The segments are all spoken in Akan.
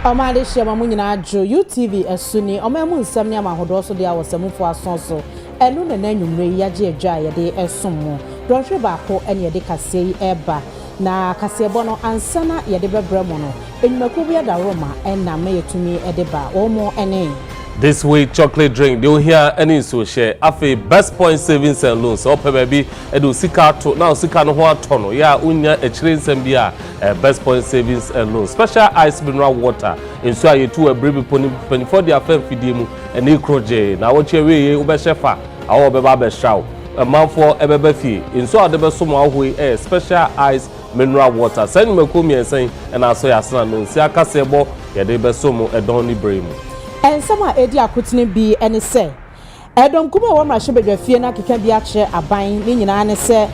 Omade shema munyina jo UTV esuni omemu nsem ne amahodo so de awosamufo asonso enu ne nanwumre yaje adwa ye de esommo donhwe baako ene ye de kase yi eba na kase bo no ansana ye de bebremo no enyimaku bi da roma enna me yetumi ede ba omo ene. This week, chocolate drink. They will hear any so share. Afe best point savings and loans. Ope baby, edu sika to now sika no ho tono. Ya unya e chire nsem bia best point savings and loans. Special ice mineral water. Inso aye tu e bribe poni 24 dia fam fidie mu ene kroje. Na wo chewe ye wo be shefa. Awo be ba be shaw. A man for e be fie. Inso ade be so mo ahoi special ice mineral water. Send me ko mi ensen and aso ya sana no. Si aka sebo ye de be so mo e don ni bremu. And some are edi akutini bi ene se edom kuma wo mra hye fie na keka bi ache aban ni nyina ne se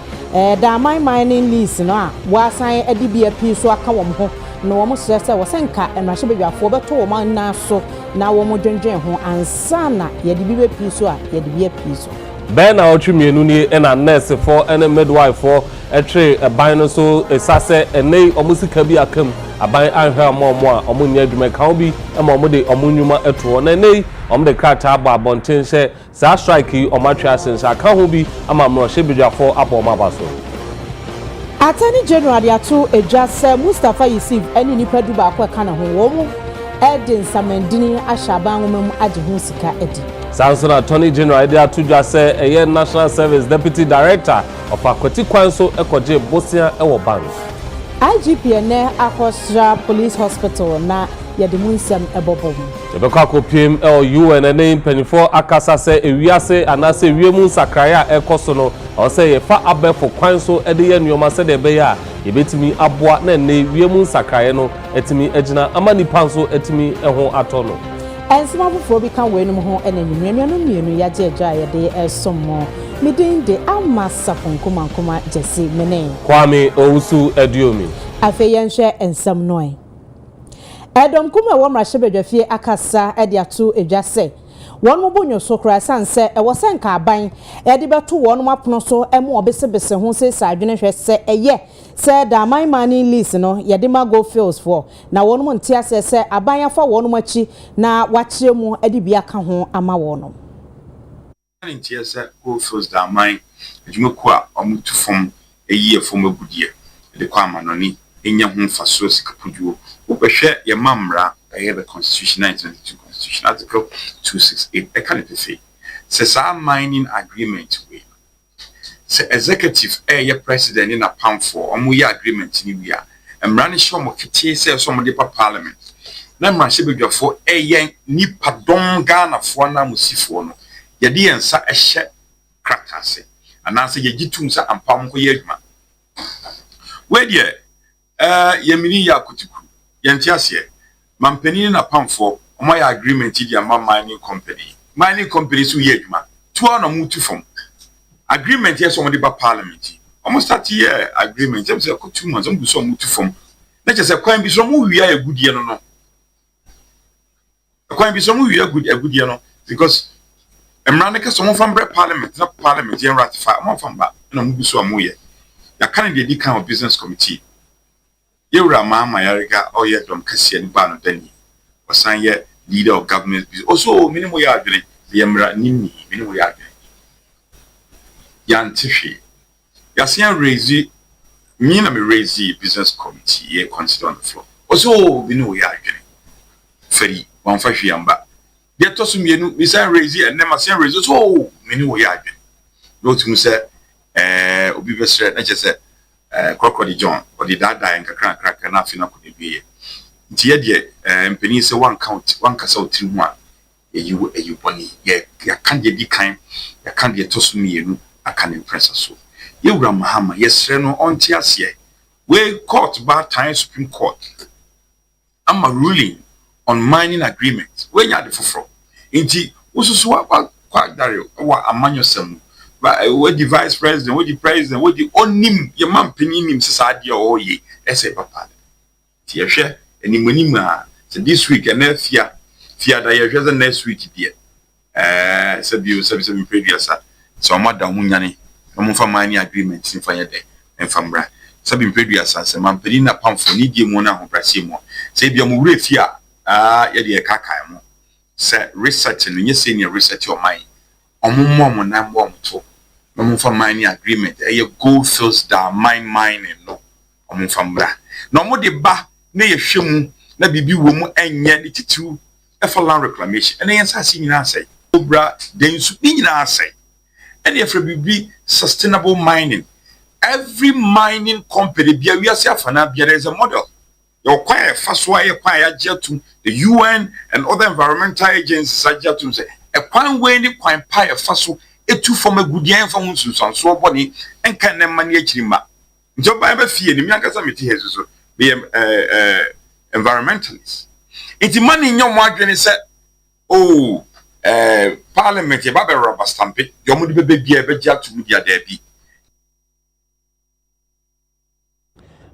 da mining lease no a wasan edi bi api so aka wo ho na wo mo se wo senka mra hye bedwafo beto wo man na so na wo mo dwendwen ho ansa na ye di bi bepi so a ye di bi api so Ben na otwemienu ni na nurse for ene midwife for etre aban no so esase ene omusika bi akam aban anhwe amomo a omunya adwuma kan bi ma omode omunyuma eto na ene omde krata aba bonten hye sa strike yi omatwa sensa kan ho bi ama mro hye bedwafo aboma baso. Attorney General Yato Ejase Mustafa Yusuf eni nipa du ba ko kana ho wo mu Edin Samendini Ashaban womam age ho sika edi. Samson Attorney General Yato Ejase eye National Service Deputy Director of Akwati Kwanso ekoje Bosia ewo bank. IGP ene Akosra Police Hospital na yademunsem ebobom. Ebeka kopiem UN ene penifo akasa se ewiase anase ewiemu sakraya ekoso no o se ye fa abefo kwanso ede ye nyoma se de be ya yebetimi aboa na ne ewiemu sakraya no etimi agina amani panso etimi eho atono. Ensima foforo bi kan wenum ho ene nyumrenu no mienu yaje adwa ye de esommo midin de amasa fonkomankoma jesi menen Kwame Owusu Ediomi afe yenhwe ensam noi edom kuma wo mra hyebedwafie akasa ede ato edwase won mo bonyo so kra sanse e wo senka aban e de beto won mo apono so e mo obesebese ho se sa adwene hwe se eye se da mining lease no ye de ma go fields for na won mo ntia se aban afa won mo achi na wachire mu ede bia ka ho ama won ntia se go fields da mine adwumaku a omutu fom eyi fom agudie de kwa amanoni enya ho faso sikapuduo obehwe ye mamra the Constitution 1922 Constitution Article 268 ekanipese se sa mining agreement we se executive ye president in a pound for omuye agreement ni bia emra ne hye omo kete se so mo de parliament na mra hye bedwafo ye nipa don Ghana fo na musifo no ye de yensa ehye krakase anase ye gitum sa ampam ko ye adwuma we de yemini ya kutuku yentiase mampeni na pamfo omoya agreement di ama mining company so ye adwuma to na mutu fom agreement yes omo de ba parliament almost 30 year agreement dem say ko 2 months omo so mutu fom na che say kwan bi so mo wi ya agudie no kwan bi so mo wi agudie no because emra ne ke so mo fam bre parliament na parliament yen ratify mo fam ba na mo so mo ye ya kan de di kan of business committee Yura mama yarega oye dom kase ni ba no dani wasan ye leader of government also minimum ya adwene yemra nini minimum ya adwene yantifi yasan raise me na me raise business committee ye consider on the floor also minimum ya adwene feri wan fa hwiamba de to so mienu we san raise and them san raise so minimum ya adwene no tumi say obi besre na che say Crocodile John or the dada and crack na fina could be nti ye mpeni se one kasa otiri ho a you boni ye kan de di kan ya kan de to so mienu aka ne press so ye wura mahama yesre no onti ase we court ba time Supreme Court am ruling on mining agreement we nya de foforo nti ususu kwa dare wa amanyo sam what the vice president, what the president, what the onim, your man penny him society or ye, essay papa. Tia share, and in Munima, so this week and next year, the next week, dear. Said you 77 previous, so Madame Munyani, no for mining agreements in fire day, and from Bra. Sabin previous, as a man penina pump for need you mona or Brasimo. Say, be a murefia, yɛde ɛkaka mo sɛ research no nyɛ senior research o man ɔmo na mo to ɔmo fa mining agreement ɛyɛ gold fields da mining no ɔmo fa mbra na ɔmo de ba na yɛhwɛ mu na bibi wo mu ɛnyɛ de titiw ɛfa land reclamation ɛna yɛn sa nyina asɛ obra den su nyina asɛ ɛna yɛfrɛ bibi sustainable mining. Every mining company bia we are afana bia there is a model. Your quiet first why you quiet to the UN and other environmental agencies such as say a quan way ni quan pie first e two from a good year from so body and can them manage chima. Job I fear the Miankasa Miti has so be environmentalists. It's money in your margin is said, oh, Parliament, a Baba rubber stamp it, your money be a better to media there be.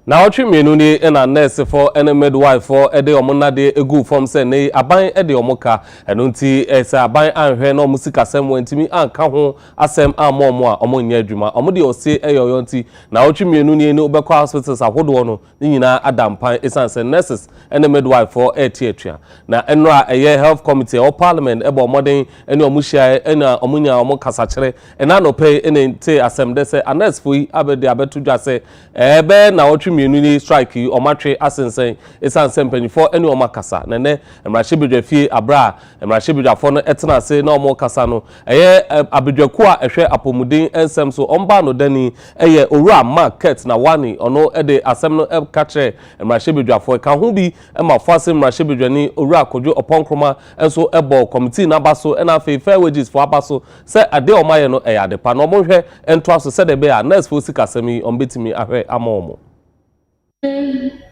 Na otwe mienu ni na nurse for ene midwife for ede omona de egu form se ne aban ede omoka eno nti se aban anhwe na omusika sem wantimi anka ho asem amomo a omonya adwuma omode ose eyoyo nti na otwe mienu ni ne obekọ hospitals ahodo no ni nyina adampan esanse nurses ene midwife for etiatua na enra eye health committee or parliament ebe omoden ene omuhia ena omunya omokasa kire ena no pay ene nti asem de se nurse foi abede abetudwa se ebe na otwe mienu strike yi omatwe asensen esansen panifo ene omakasa na ne emrahebedwafie abra emrahebedwafo no etena ase na omokasa no eye abedwaku a ehwe apomuden ensem so omba no dani eye owura market na wani ono ede asem no ekache emrahebedwafo ka ho bi emafo asem emrahebedwani owura akodwo oponkroma enso ebo committee na baso ena fe fair wages for abaso se ade omaye no eyade pa no omonhwe ento aso se de be a nurse fo sikasemi ombetimi ahwe amomo.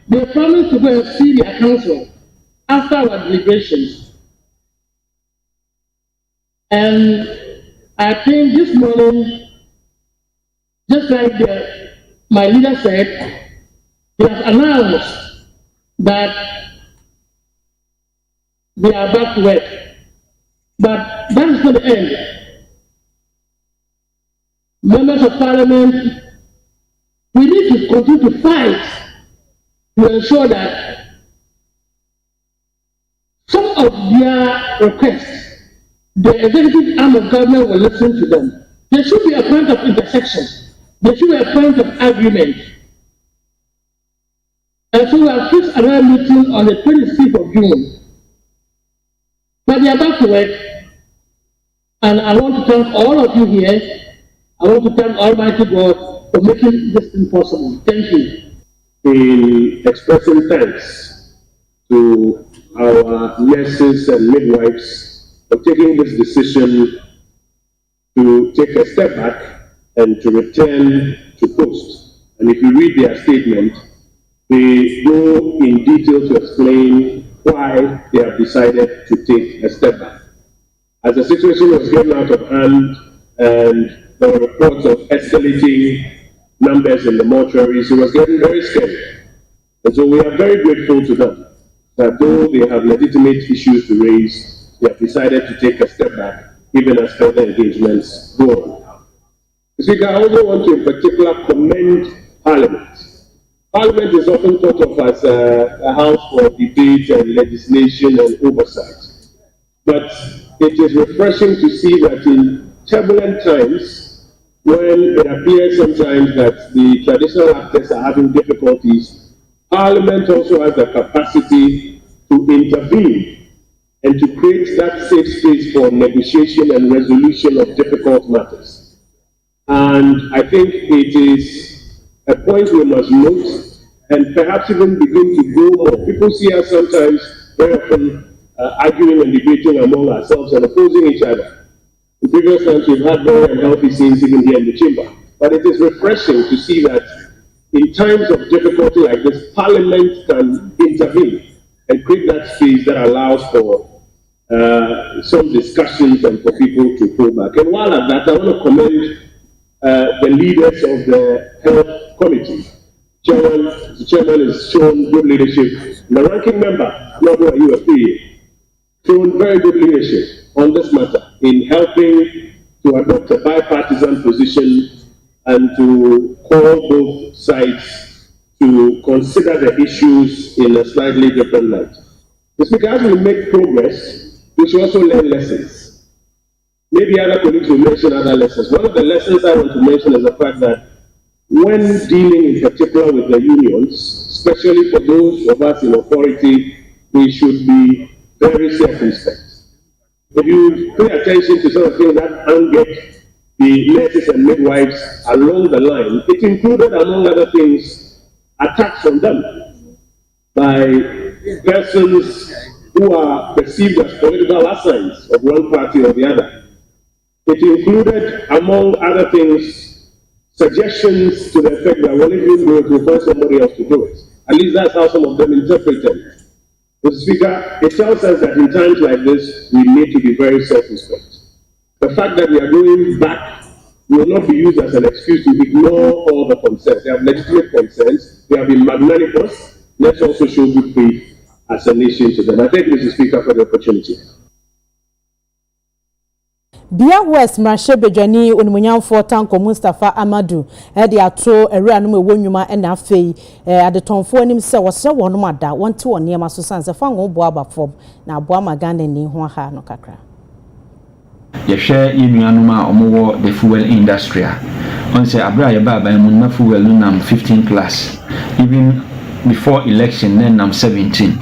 They promised to go and see their council after our deliberations. And I think this morning, just like my leader said, they have announced that they are back to work. But that is not the end. Members of Parliament, we need to continue to fight to ensure that some of their requests, the executive arm of government will listen to them. There should be a point of intersection. There should be a point of agreement. And so we have fixed another meeting on the 26th of June. But they are back to work. And I want to thank all of you here. I want to thank Almighty God for making this thing possible. Thank you. In expressing thanks to our nurses and midwives for taking this decision to take a step back and to return to post. And if you read their statement, they go in detail to explain why they have decided to take a step back. As the situation was getting out of hand and there were reports of escalating numbers in the mortuaries, it was getting very scary. And so we are very grateful to them that though they have legitimate issues to raise, they have decided to take a step back, even as further engagements go on. Speaker, I also want to in particular commend Parliament. Parliament is often thought of as a house for debate and legislation and oversight. But it is refreshing to see that in turbulent times, when it appears sometimes that the traditional actors are having difficulties, Parliament also has the capacity to intervene and to create that safe space for negotiation and resolution of difficult matters. And I think it is a point we must note and perhaps even begin to grow more. People see us sometimes very often arguing and debating among ourselves and opposing each other. In previous times, we've had very unhealthy scenes even here in the chamber. But it is refreshing to see that in times of difficulty like this, Parliament can intervene and create that space that allows for some discussions and for people to pull back. And while at that, I want to commend the leaders of the Health Committee. The chairman has shown good leadership. The ranking member, not who you are shown very good leadership on this matter in helping to adopt a bipartisan position and to call both sides to consider the issues in a slightly different light. The Speaker, as we make progress, we should also learn lessons. Maybe other colleagues will mention other lessons. One of the lessons I want to mention is the fact that when dealing in particular with the unions, especially for those of us in authority, we should be very circumspect. If you pay attention to some of the things that angered the nurses and midwives along the line, it included, among other things, attacks from them by persons who are perceived as political assigns of one party or the other. It included, among other things, suggestions to the effect that, well, if you do it, we'll find somebody else to do it. At least that's how some of them interpreted it. Mr. Speaker, it tells us that in times like this, we need to be very circumspect. The fact that we are going back will not be used as an excuse to ignore all the concerns. They have legitimate concerns. They have been magnanimous. Let's also show good faith as a nation to them. I thank Mr. Speaker for the opportunity. Bia West Marche Bejani Onumunyamfo Tanko Mustafa Amadu de ato ewura no ewonwuma na afei adetonfo anim se wose wono ada wonte wone ma so sanse fa ngo bo abafom na abo amaganda ni ho ha no kakra ye hwe yenuanum a omowo the fuel industry on say abra ye ba ban mu na fuel nam 15 class even before election then nam 17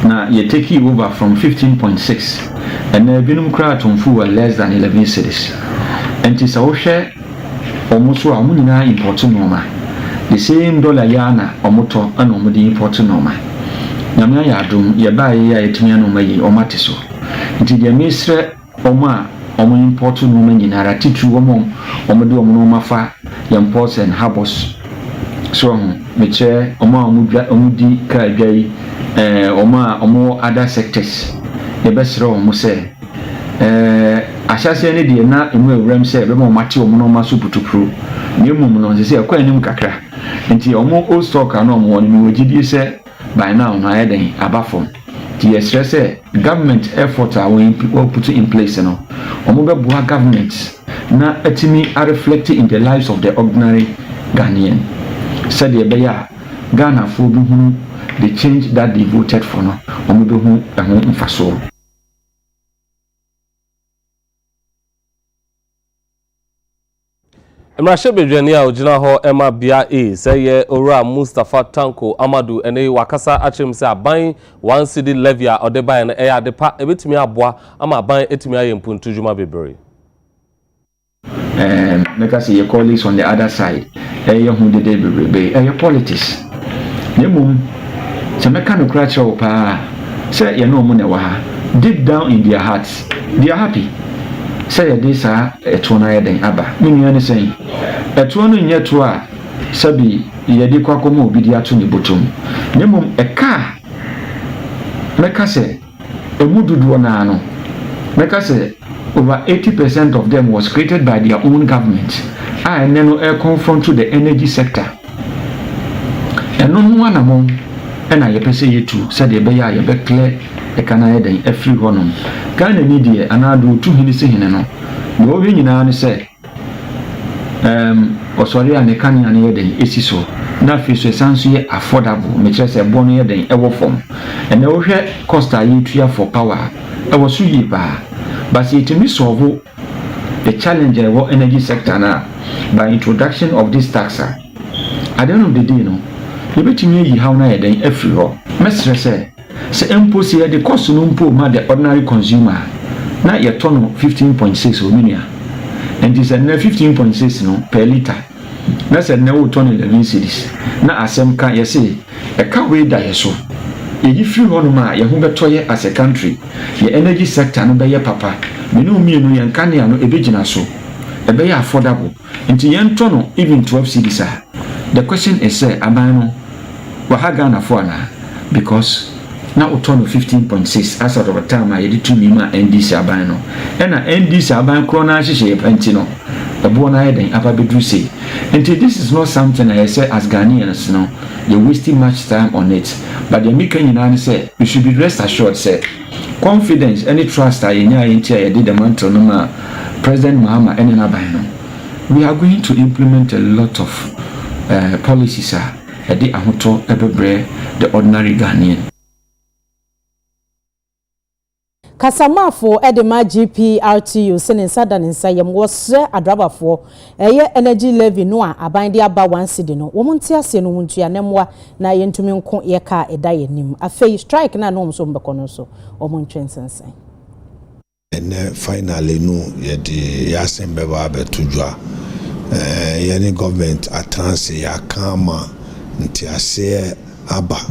na ye take it over from 15.6 and binum kra tonfu were less than 11 cities and it's a share almost wa mu nyina import normal the same dollar yana omoto and omodi import normal nyame ya adum ye ba ye ya etimia no mayi omate so nti de misre oma omo import normal nyina ratitu omode omo mafa imports and harbors so meche omudi ka dwai omo other sectors the best row mo say ahyase ne de na emu awuram say be mo mate omo no maso putupro ne mum no say akwa anim kakra nti omo old stock na omo woni ogidi say by now na eden abafom the stress government effort are we put in place no omo be boa government na atimi are reflect in the lives of the ordinary Ghanaian said the beya Ghana for bi hunu the change that they voted for no omo be hu ehun mfaso. Marche Bejani a ogina ho ema BECE say owura Mustafa Tanko Amadu ene wakasa achim say aban 1 cedi levy a odeban na eya depa ebetimi aboa ama aban etimi ayempuntu juma bebre. Make us your colleagues on the other side. Who did they be politics? Nemum, Jamaica no crash pa. Say you know money wa. Deep down in their hearts, they are happy. Say this a tona den aba. Mini ani say. A tona nyeto a sabi ye de kwakomo obi di ato ne botom. Nemum a car. Make us say emududu na ano. Make us say over 80% of them was created by their own government. And then we confront to the energy sector. And no one among and I pese you too said the beya ye be clear e kana eden e free honom. Ghana need ye anado 2 minutes hineno. No we nyina ne say osori an kan yan eden esiso. Na fi so sanso ye affordable. Me kire say bon eden e wo form. And we hwe cost are you for power. E wo so yi ba. But it may solve the challenge of the energy sector now by introduction of this tax. At the end of the day, no, you bet me how na then everywhere. Mr. say impose here the cost no impo ma the ordinary consumer. Na your ton 15.6 ominia. And this is 15.6 no per liter. Na said na ton 11 cedis. Na asem ka you say a car way that so. Ye free honoma ye hu beto ye as a country ye energy sector no be ye papa me no mienu ye nkane no ebegina so e be ye affordable nti ye nto no even 12 cedis. The question is say aban no wa ha Ghana for na because na utono 15.6 as out of a time ye di to me ma NDC aban no e na NDC aban kro na hihye ye panti no e bo na ye den aba bedru say nti this is not something I say as Ghanaians no you're wasting much time on it. But the American say you should be rest assured, say confidence, any trust I did the mantle no President Mahama and Nabino. We are going to implement a lot of policies the ordinary Ghanaian. Kasamafo edema GPRTU sene nsada nsa yem wosre adrabafo eye energy levy no a aban de aba wansidi no wo monte ase no muntua nemwa na yentumi nko ye ka eda yenim afei strike na no mso mbeko no so o montwensensen ene finally no ye de yasembe ba betudwa yani government atanse ya kama nti ase aba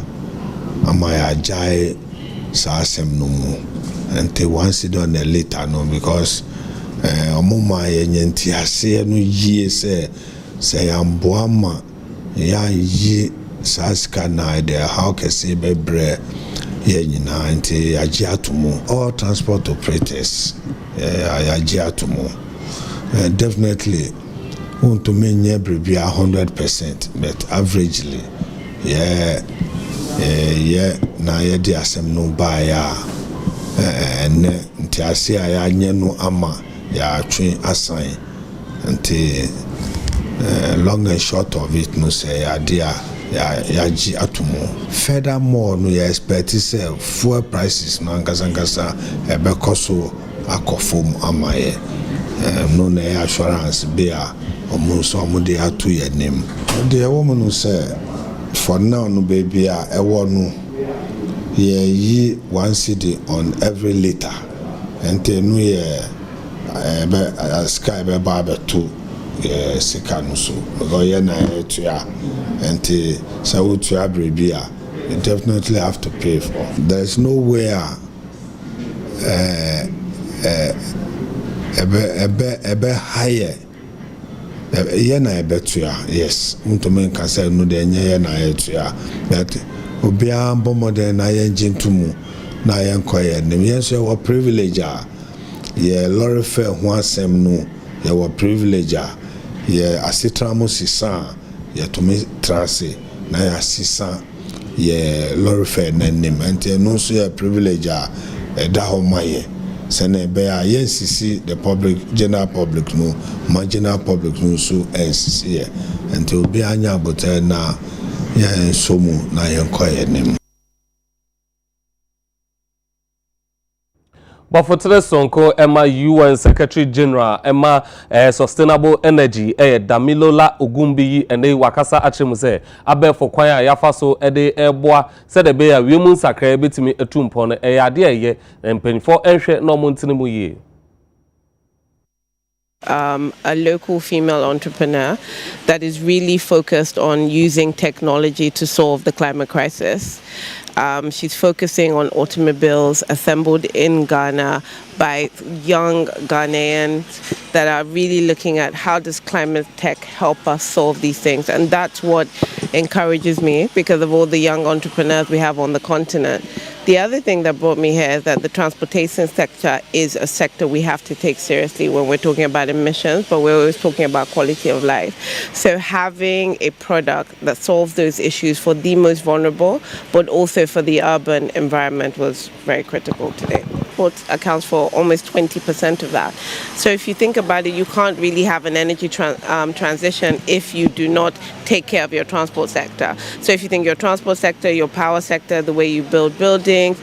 ama ya jai sa asem no mu and once it on later no because omuma yenti ase no yie say amboama ya yi saska na de how can say bebre ye nyina nti agye atomo all transport operators agye atomo definitely want to menye brebi 100% but averagely yeah na ye di asem no ba ya nti ase ya nye no ama ya atwe asan nti long and short of it no say ya dia ya ji atomo furthermore no ya expect say fuel prices no ankasa ebe koso akofom ama ye no na assurance be a omo de atu ye nim de woman no say for now no baby e wo no ye 1 cedi on every liter and no ye sky be ba to sika no so because ye na to ya and so to abribia you definitely have to pay for. There's no way ebe higher ye na ebe to ya yes unto can say no de ye na to ya that obia bomode na ye ngintumu na ye nkoye nim ye so wa privilege ye lorry fare ho asem no ye wa privilege ye asitramo sisa ye to me trase na ya sisa ye lorry fare na nim ante no so ye privilege da ho maye sene be ye nsisi the public general public no marginal public no so nsisi ye ante obi anya abote na ya somu na yenkoye nim Bafotre Sonko Emma UN Secretary General Emma Sustainable Energy Damilola Ogumbiyi ene wakasa achemu se abe for kwan yafa so ede eboa se de be ya wiemu sakra betimi etumpo no ade eye mpanifo enhwe no montine mu ye. A local female entrepreneur that is really focused on using technology to solve the climate crisis. She's focusing on automobiles assembled in Ghana by young Ghanaians that are really looking at how does climate tech help us solve these things. And that's what encourages me because of all the young entrepreneurs we have on the continent. The other thing that brought me here is that the transportation sector is a sector we have to take seriously when we're talking about emissions, but we're always talking about quality of life. So having a product that solves those issues for the most vulnerable, but also for the urban environment was very critical today. Transport accounts for almost 20% of that. So if you think about it, you can't really have an energy transition if you do not take care of your transport sector. So if you think your transport sector, your power sector, the way you build buildings,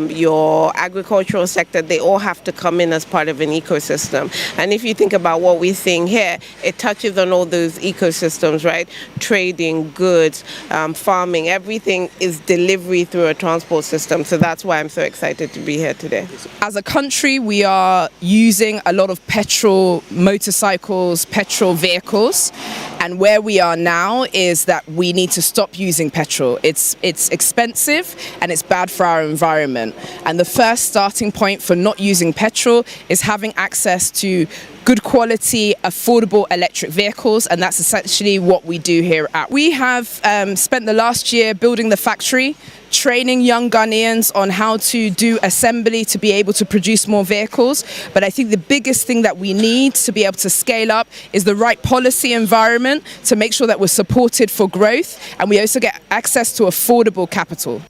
your agricultural sector, they all have to come in as part of an ecosystem. And if you think about what we're seeing here, it touches on all those ecosystems, right? Trading, goods, farming, everything is delivery through a transport system. So that's why I'm so excited to be here today. As a country, we are using a lot of petrol motorcycles, petrol vehicles. And where we are now is that we need to stop using petrol. It's expensive and it's bad for our environment. And the first starting point for not using petrol is having access to good quality, affordable electric vehicles, and that's essentially what we do here at. We have spent the last year building the factory, training young Ghanaians on how to do assembly to be able to produce more vehicles. But I think the biggest thing that we need to be able to scale up is the right policy environment to make sure that we're supported for growth and we also get access to affordable capital.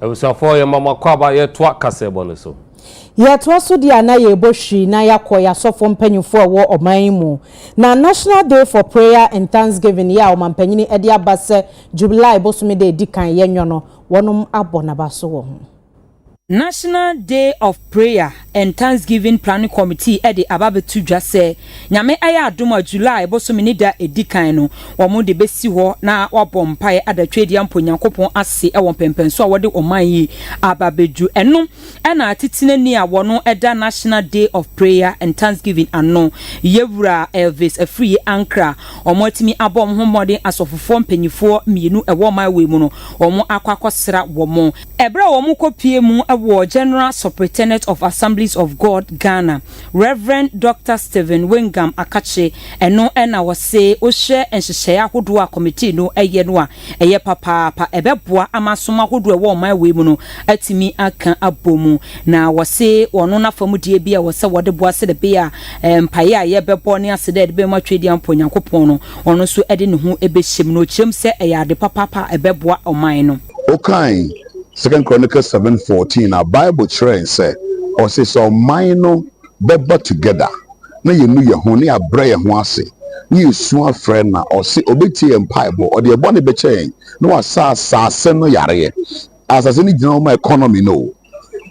Ebusuafo ye mama kwaba ye toa kasebo ne so. Ye to so dia na ye bohwi na yakoya sofo mpanyimfo wo oman mu. Na National Day for Prayer and Thanksgiving ya omampanyini e dia base July bosumi de dikan ye nwono wonom abona baso wo ho. National Day of Prayer and Thanksgiving Planning Committee edi ababetu dwa se nyame aya adoma July bosomini da edikan no womo de besi ho na wabɔ mpae adatwedi amponyankopɔn ase ɛwɔ pempenso a wode oman yi ababedu eno ɛna titinani a wono ɛda National Day of Prayer and Thanksgiving ano yewura Elvis Afri Ankra omotimi abom homode asofofo mpanyifo mienu ɛwɔ man we mu no womo akwakosra womo ebra womo kopie mu General Superintendent of Assemblies of God Ghana Reverend Dr. Stephen Wingam Akache eno ena wase ohye enhyehyɛ ahodo a committee no eye no a eye papa ebeboa amasoma ahodo ewo man we mu no atimi aka abomu na wase wono na famudie bia wase wode boa se de bia mpaye a ye bebo ne ase de be matwedi amponyankopon no ono so ede ne ho ebehyem no kyem se eye ade papa ebeboa oman no okay. 2 Chronicles 7:14 a Bible train say or say so mine beba together na yenu ye ho na abre ye ho ase na yesu afre na or say obeti empire or the ebone be chen na wasa no yare asase ni gina o economy no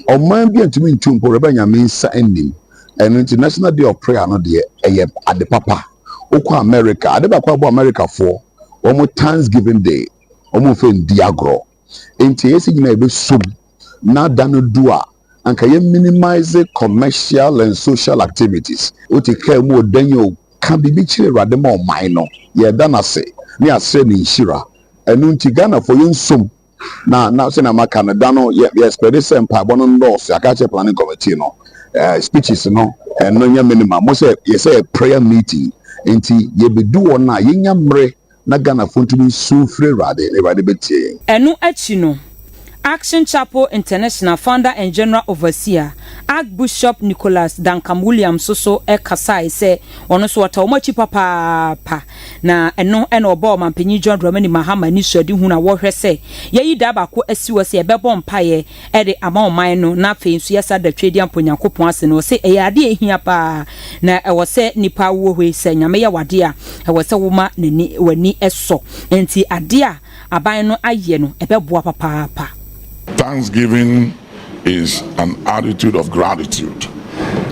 o man bi antumi ntumpo reba nyame nsa anim and International Day of Prayer no de eye ade papa okwa America ade ba kwa America for omo Thanksgiving Day omo fe ndiagro enti yesi gina ebe sum na dano dua anka ye minimize commercial and social activities o te ka mu odanyo ka bibi chire rade ma o man no ye dana se ni ase ni shira enu nti Ghana for yen sum na se na maka na dano ye expect sem pa bono ndos akache planning committee no speeches no no nya minimum mo se ye say prayer meeting enti ye bedu wona ye nya mre na Ghana fontumi sufre rade betie enu achi no Action Chapel International founder and general overseer Archbishop Nicholas Duncan Williams so ekasai se ono so wata omachi papa na eno obo mampanyi John Dramani Mahama ni sodi hu na wo hwe se yeyi da ba ko asiwo se ebebo mpaye e de ama oman no na fe nsu yesa da twedi amponyankopon ase no se eyade ehia pa na ewo se nipa wo hwe se nyame ya wade a ewo se woma nani wani eso enti ade a aban no aye no ebeboa papa. Thanksgiving is an attitude of gratitude,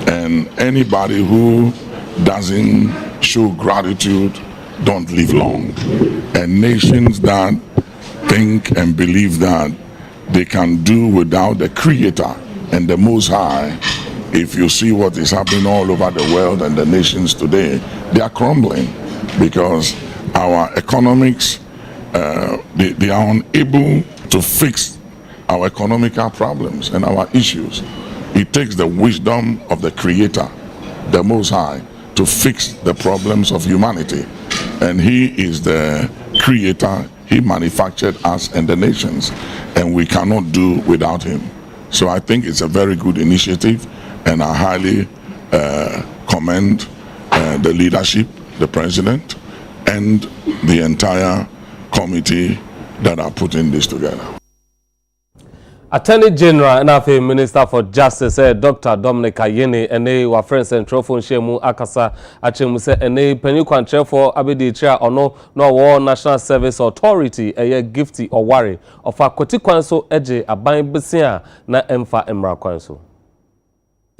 and anybody who doesn't show gratitude don't live long. And nations that think and believe that they can do without the Creator and the Most High, if you see what is happening all over the world and the nations today, they are crumbling because our economics, they are unable to fix our economical problems and our issues. It takes the wisdom of the Creator, the Most High, to fix the problems of humanity. And He is the Creator. He manufactured us and the nations, and we cannot do without Him. So I think it's a very good initiative, and I highly commend the leadership, the President, and the entire committee that are putting this together. Attorney General and Afe Minister for Justice Dr. Dominic Ayene ene wa friends central phone shemu akasa achemu se ene penny kwantre for abedi tria ono no war National Service Authority eye gifty or worry of akoti kwanso eje aban besia na emfa emra kwanso.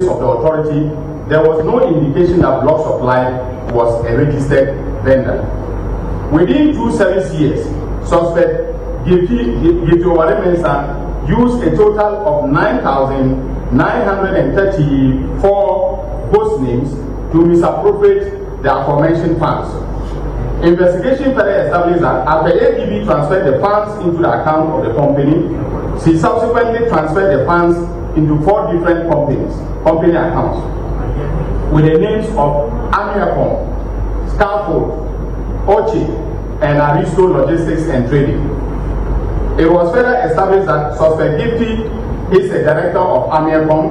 Of the authority, there was no indication that Block Supply was a registered vendor. Within 2 service years, suspect Gifty Oware Mensah used a total of 9,934 ghost names to misappropriate the aforementioned funds. Investigation further established that after ADB transferred the funds into the account of the company, she subsequently transferred the funds into 4 different company accounts, with the names of Amiacom, Scaffold, Ochi, and Aristo Logistics and Trading. It was further established that suspect Gifty is a director of Amiacom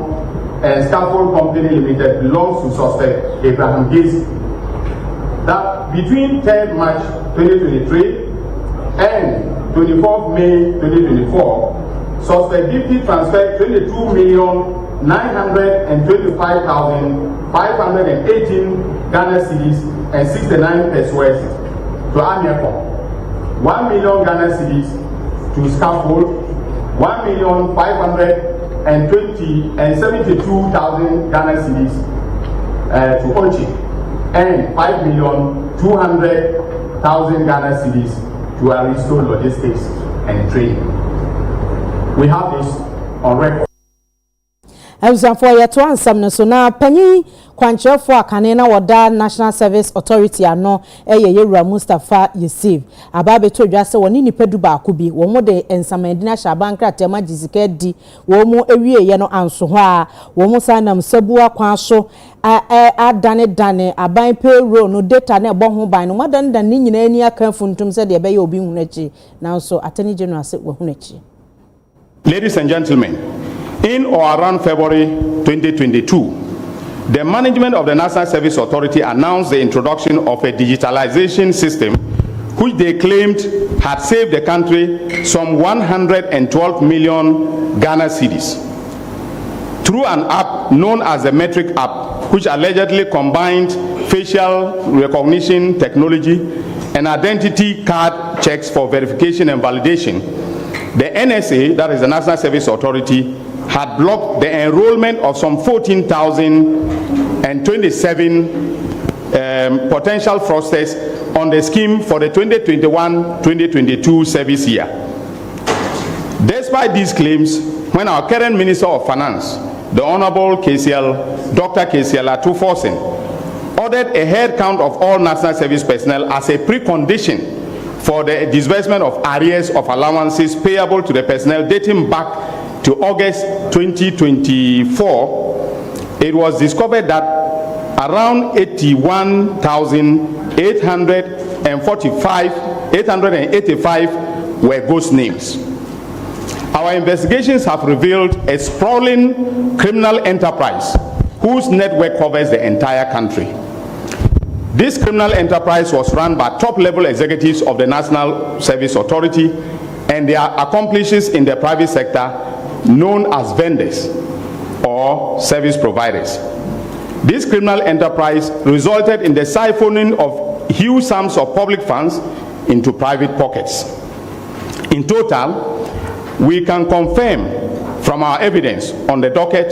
and Scaffold Company Limited belongs to suspect Abraham BECE. That between 10 March 2023 and 24th May 2024, suspect Gifty transferred 22,925,518 Ghana cedis and 69 pesos to Amiacom, 1 million Ghana cedis to Scaffold, 1,572,000 Ghana cedis to Ochi, and 5,200,000 Ghana cedis to Aristo Logistics and Trading. We have this on record. For your to answer no so na panyi kwanchefo akane na woda National Service Authority ano Yewura Mustafa Yusuf ababe to dwase woni nipedu ba akubi wo mo de ensamandina shabanka tema jizike di wo mo ewie ye no anso ho a wo mo sanam sabua kwan so dane aban payroll no data na ebo ho ban no madan dan ni nyina ani aka funtum se de be ye obi hunachi na so Attorney General se wo hunachi. Ladies and gentlemen, in or around February 2022, the management of the National Service Authority announced the introduction of a digitalization system which they claimed had saved the country some 112 million Ghana cedis. Through an app known as the Metric app, which allegedly combined facial recognition technology and identity card checks for verification and validation, the NSA, that is the National Service Authority, had blocked the enrollment of some 14,027 potential fraudsters on the scheme for the 2021-2022 service year. Despite these claims, when our current Minister of Finance, the Honorable Dr. KCL Atuforsen, ordered a head count of all National Service personnel as a precondition for the disbursement of arrears of allowances payable to the personnel dating back to August 2024, it was discovered that around 885 were ghost names. Our investigations have revealed a sprawling criminal enterprise whose network covers the entire country. This criminal enterprise was run by top-level executives of the National Service Authority and their accomplices in the private sector, known as vendors or service providers. This criminal enterprise resulted in the siphoning of huge sums of public funds into private pockets. In total, we can confirm from our evidence on the docket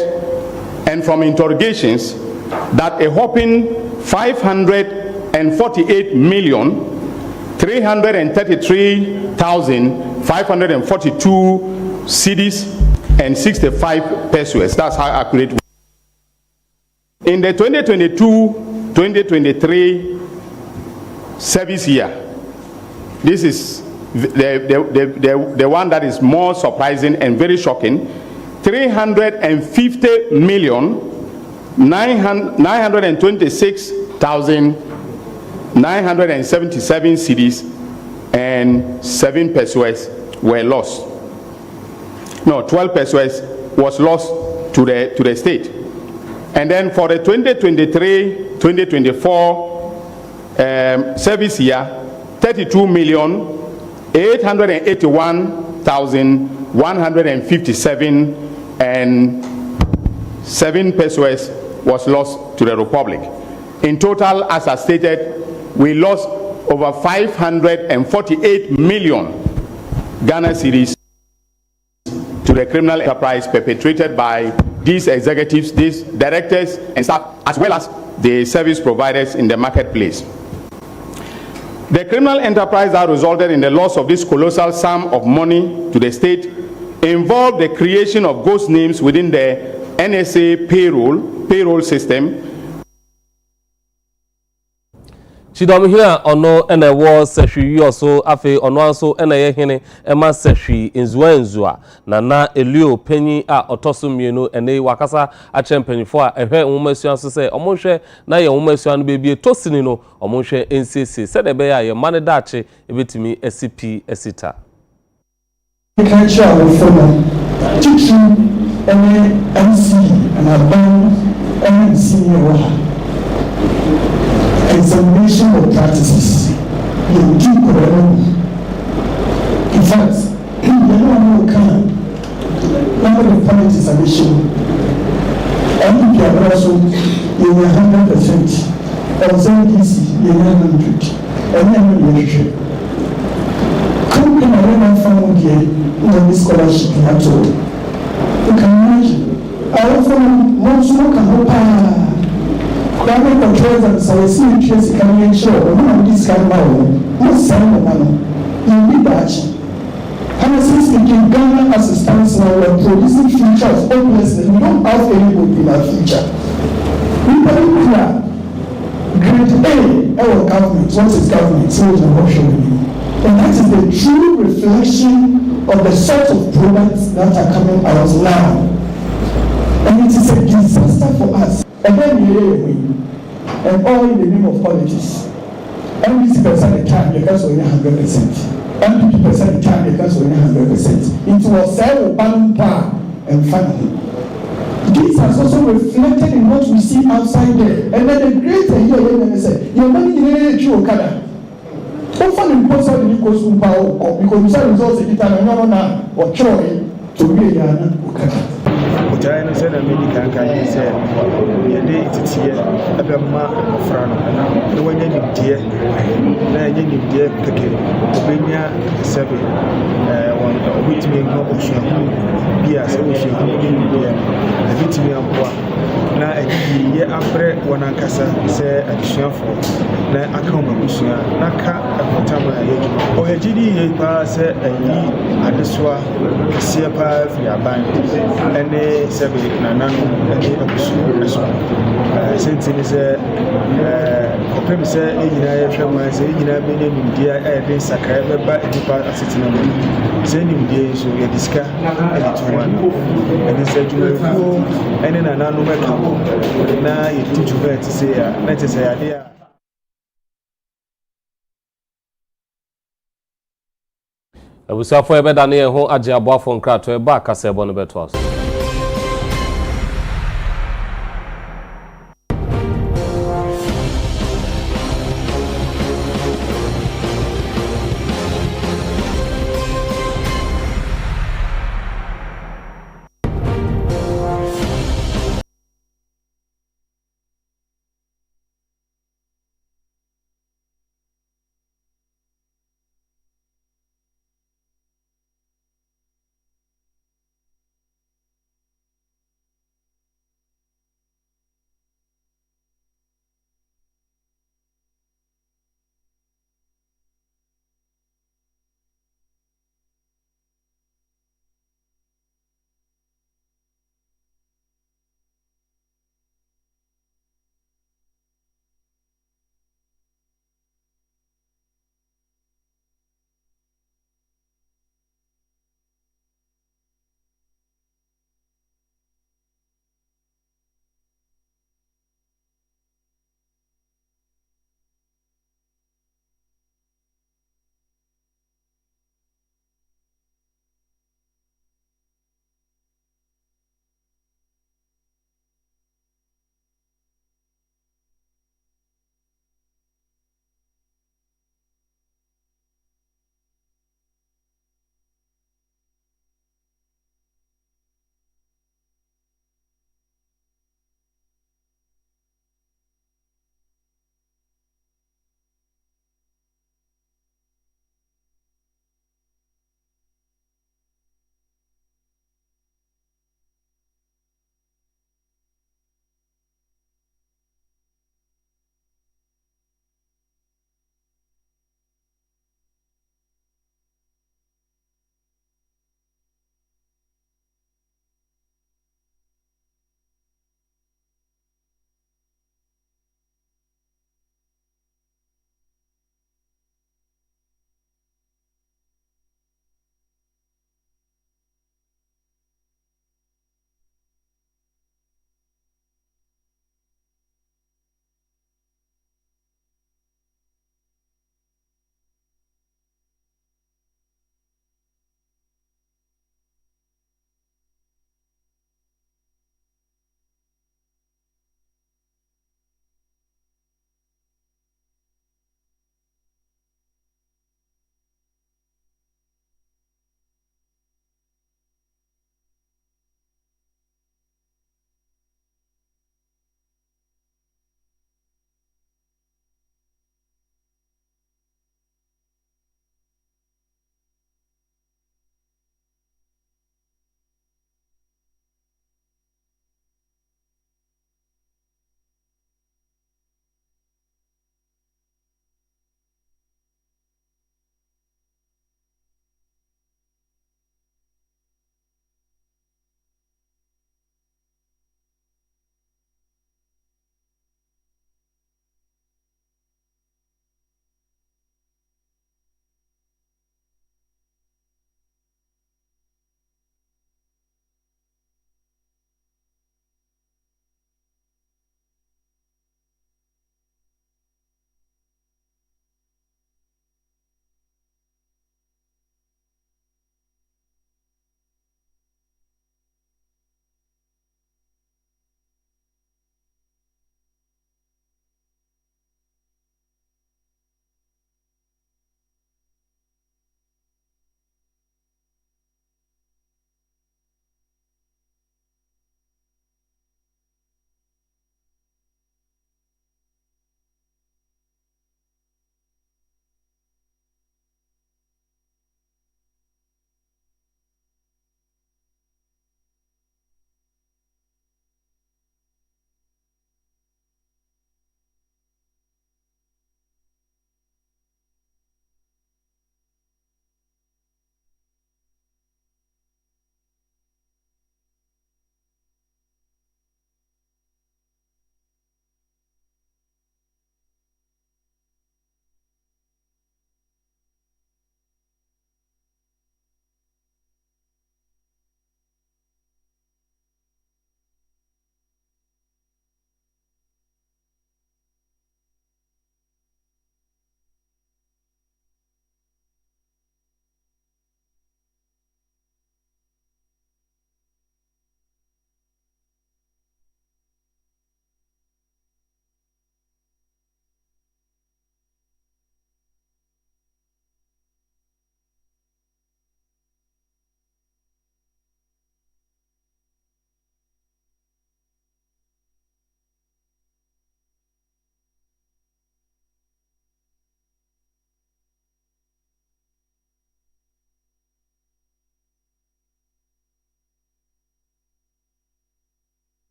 and from interrogations that a whopping 548,333,542 cedis and 65 pesos. That's how accurate. In the 2022-2023 service year, this is the one that is more surprising and very shocking. 350,926,977 cedis and 7 pesos were lost. No, 12 pesos was lost to the state. And then for the 2023-2024 service year, 32,881,157 and 7 pesos was lost to the Republic. In total, as I stated, we lost over 548 million Ghana cedis to the criminal enterprise perpetrated by these executives, these directors and staff, as well as the service providers in the marketplace. The criminal enterprise that resulted in the loss of this colossal sum of money to the state involved the creation of ghost names within the NSA payroll system. Chidom here ono ene wo sehwi yoso afi ono anso ene ye hene ema sehwi nzua na elio panyi a otoso mienu ene wakasa a champanyfo a ehwe nwomasuan so se omonhwe na ye nwomasuan no bebie tosini no omonhwe NCC se de be ya ye mane dache ebetimi SCP esita Culture of form teaching MC and aban MC examination of practices. You keep correct. In fact, you don't know government is an issue. NPP are also in 100%. On BECE, in 100. And then we company I found here in this scholarship at all. You can imagine. I also want to look at climate controls and so I see trace coming show. One of these kind of most some of them. You need action. Honestly speaking, Ghana as it stands now, we are producing future of hopelessness. We don't have any hope in our future. We don't cry. Grade A, our government, what is government? So it's an option. And that is the true reflection of the sort of products that are coming out now. And it is a disaster for us. And then and all in the name of politics. NBC percent the time, because we're 100%. NPP percent the time, because we're 100%. It was sell Bampa and family. This has also reflected in what we see outside there. And then the greater here, say, your money in the Okada. Often impossible to go to power because you say results in Italy or Troy to be a Okada. China said American can say, "Yede it's here, Abama and Frano. No one any dear, any dear Kake, Obenia, Seven, one with me, no ocean, yes, ocean, a bit me on one. Now, a year after one Ankasa say additional for na account Bushia, Naka, a Potama, or a GD pass a ye Adeswa, Siapa, Fiaban, and a Seven, Nanano, and a Bushia. Since it is a premise, you know, being in India, a day Sakaba, but any part of sitting sending days, so you discuss and it's a jewel, and then another couple. Now you teach you to say, let us say, idea. We saw for a better near home at Jabba from Crato, back as a bonnet to us.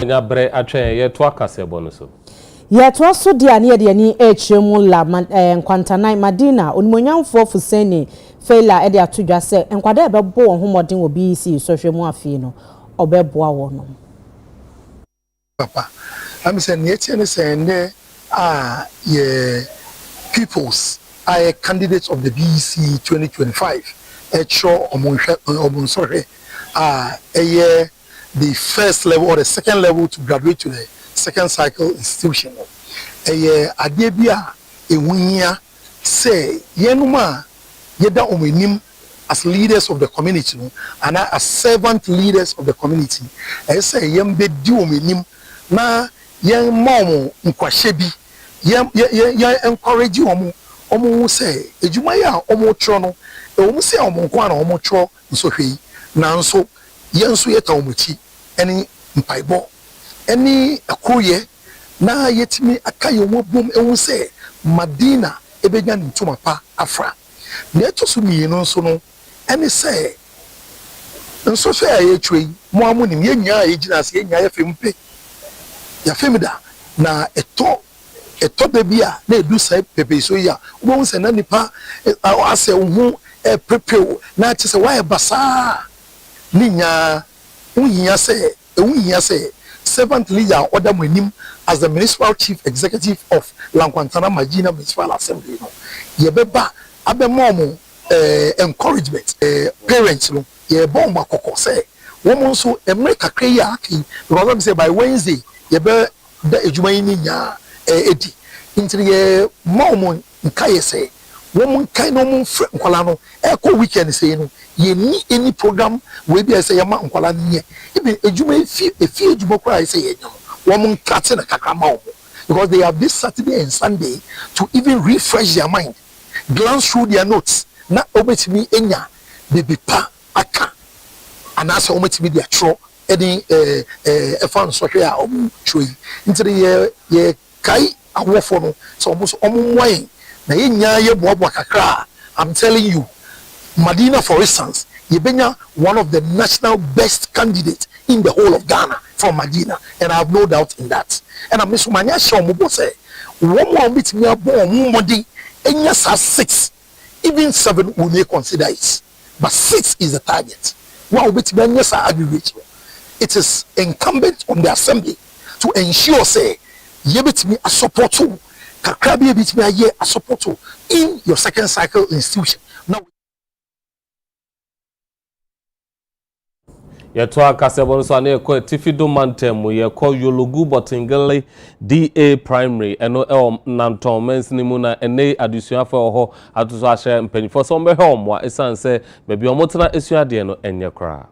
nya bre atwen ye to akase bonuso ye to so dia ne de ani echemu la nkwantanai Madina onimonyamfo Fuseni Fela de atodwa se enkwada ebebo won homoden wo BECE sohwemu afie no obeboa wo no papa I'm saying ne say ye peoples are candidates of the BECE 2025 echo omonsorhe the first level or the second level to graduate to the second cycle institution adebia ewunya say yenuma yeda omenim as leaders of the community and as servant leaders of the community say yembe di omenim na yen mom nkwahye bi yen encourage omo say ejuma ya omo tro no omo say omo nko na omo tro nso hwei nanso yenso yeta omochi eni mpaibo eni akoye na yetimi akayo mobom ewu say Madina ebenya ntuma pa afra na to so mi no nso no eni say nso so ya etwe mo amunim yenya yegina se yenya yefempe ya femida na eto bebia na edu sai pepe so ya wo se na nipa ase wo prepare na che se why basa ninya unyiya say servant leader order monim as the municipal chief executive of Lankwantana Magina Municipal Assembly no ye beba abemom encouragement parents no ye bomba kokko say wo so America kray aki because I'm say by Wednesday ye be da ejuma ni nya edi intri ye mom nkaye say woman kind of nkwala no eko weekend say no ye ni any program we be say yama nkwala ni even ejuma efi ejuma kwa say ye no woman cat na kakama because they have this Saturday and Sunday to even refresh their mind, glance through their notes na obetimi enya baby pa aka and as obetimi their tro any fan so hwe a choi into ye kai awofo no so almost wine na yenya ye boabo kakra. I'm telling you, Madina for instance yebenya one of the national best candidates in the whole of Ghana from Madina, and I have no doubt in that. And I'm Miss Mania Show say, one more bit me a born money, and yes, 6, even 7 we may consider it, but 6 is the target. One bit me, yes, I agree with you. It is incumbent on the assembly to ensure, say, ye bit me a support to, Kakrabi bit me a year a support to in your second cycle institution. Now, ye to akase bonso ane ko tifido mantem ye ko yologu botingale DA primary eno nanton mensini mu na ene adusuafo ho atoso ahye mpanifo so mbe he omwa esanse bebi omotena esuade no enye kra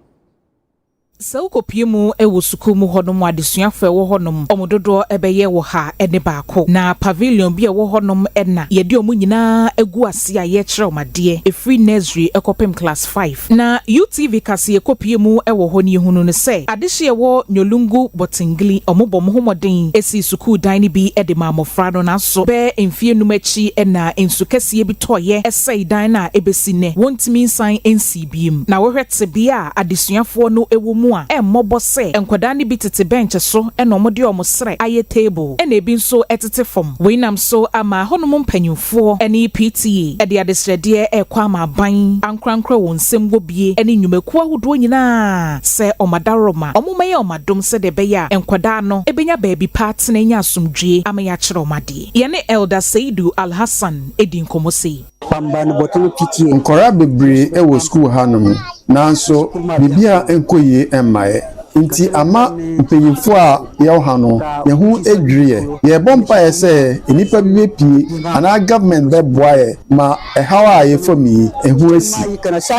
Saukopie mu ewo suku mu honom adesuafo ewo honom omododo ebeye wo ha ene baako na pavilion bi ewo honom ena yedi omu nyina egu ase a ye kire omade e free nursery ekopem class 5 na UTV kase ekopie mu ewo ho ne hunu ne se adehye ewo nyolungu botingli omobom homoden esi suku dan ni bi ede mamofra no na so be emfie numachi ena ensukase bi toye esai dan na ebesi ne wontimi nsan NCBM na wo hwete bia adesuafo no ewo mobo se enkwada ni bitete bench so eno omode omosre aye table ena ebi nso etete fom weinam so ama honom mpanyimfo ene PTA ede adesrede ekwa ma ban ankrankra wonsem wobie ene nyumaku ahodo nyina se omadaroma omomaye omadom se de beya enkwada no ebenya baabi part na nya asomdwe amaya kire omade ye ne Elder Saidu Alhassan edi nkomose pambani botolo PTA nkora bebre ewo school hanom nanso bibia enkoye emae nti ama mpanyimfo a yewhano yehu edwire ye bompa yese enipa bi bepie ana government be boaye ma ehawa a yefami ehu asi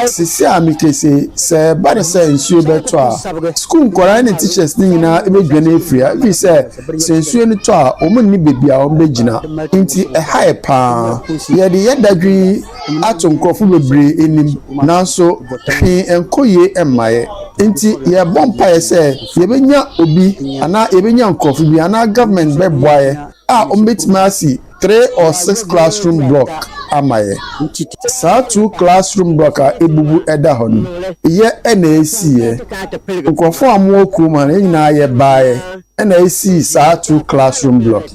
sisi amikese se bade se nsuo beto a school nkora ne teachers ni nyina ebedwane efria bi se nsuo ni to a omuni bebia ombegina nti ehae pa ye de yedadwi ato nkrofo bebre enim nanso enkoye emae nti ye bompa yese yebenya obi ana yebenya nkrofo bi ana government be boaye a ombetimasi 3 or 6 classroom block amaye sa 2 classroom block a ebubu eda hon ye NAC ye nkrofo amoku ma nyina ye baaye and I see sa 2 classroom block.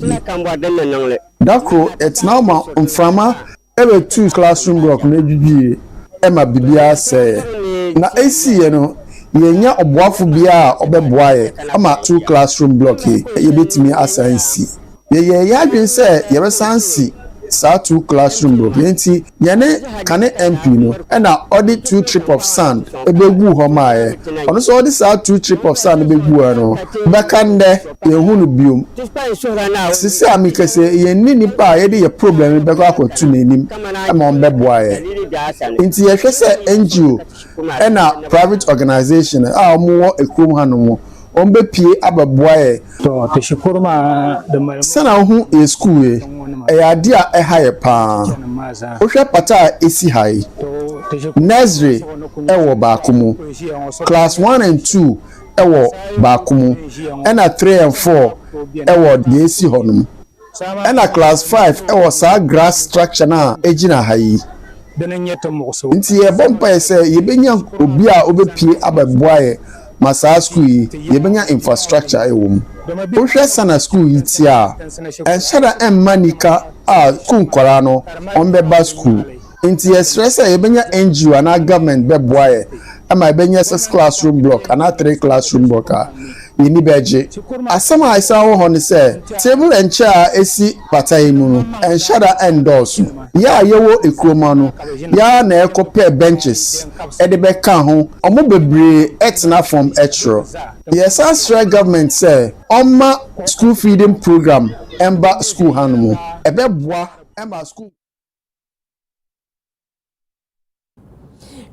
Dako it's now ma mframa ever 2 classroom block na bibi e ma bibia say na AC ye no yenya oboafo bia obeboaye ama 2 classroom block ye betimi asansi ye adwen say ye besansi sa 2 classroom block enti yene kane MP no na odi 2 trip of sand ebegu ho maaye ono so odi sa 2 trip of sand ebegu ano bekande ye hunu biom sisi amikase ye nini pa ye de ye problem beko akotu nenim ama on beboaye enti ye hwese NGO na private organization a omo ekrom hanomo on be pie ababoaye to teshukuru ma sana hu e school e ade a e haye pa o hwe pata esi haye nursery e wo baakomu class 1 and 2 e wo baakomu na 3 and 4 e wo de esi honum na class 5 e wo sa grass structure na ejina haye nti ye bompa se ye benya obi a obepie ababoaye masa school ye benya infrastructure e wo o hwe sana school yi ti a en shada en manika a kunkwara no on be ba school nti ye stress ye benya NGO na government be boaye ama benya 6 classroom block ana 3 classroom block a yini beje asama aisa ho ho ne se table and chair esi patai mu no en shada endorse ya yewo ekroma no ya na ekope benches e de be ka ho omo bebre etna from etro yes Australia government say oma school feeding program emba school hanumu ebe boa emba school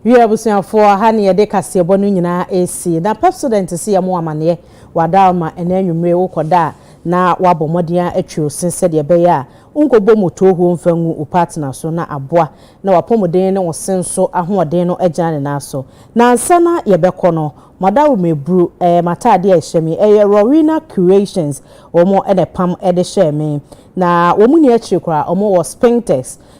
we abusia for hani ye de kase bonu nyina AC na pep student si yamo amane wadalma enanwumre wokoda na wabomodea atwi osense de be ya unkobo moto ho mfangu u partner so na aboa na wapomoden ne wosenso ahoden no agane na so na ansana ye bekono madawo mebru matade a hyemi Rowena Creations omo ene pam ede hyemi na womuni atwi kra omo wo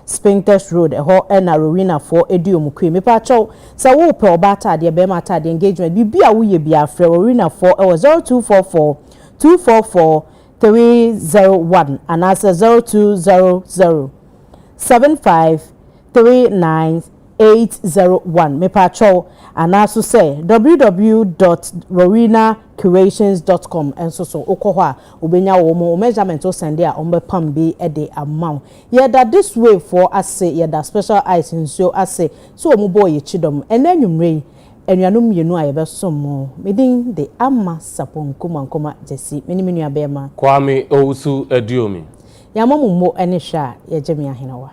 Spintex Road ho na Rowena for ediom kwi mepa chow sa wo pe obata de be matade engagement bibia wo ye bia frɛ Rowena for 0244 244 301 and answer 0200 7539801 me patrol and also say www.rowenacreations.com and so okohwa obenya wo mo measurement o send there on be pam be e de amount yeah that this way for us say yeah that special ice and so I say so mo boy chidom enanwumre enuanum yenu ayebesom medin de ama sapon kuma jesi meni abema Kwame Owusu Adiomi ya momo ene hwa ye gemi ahinawa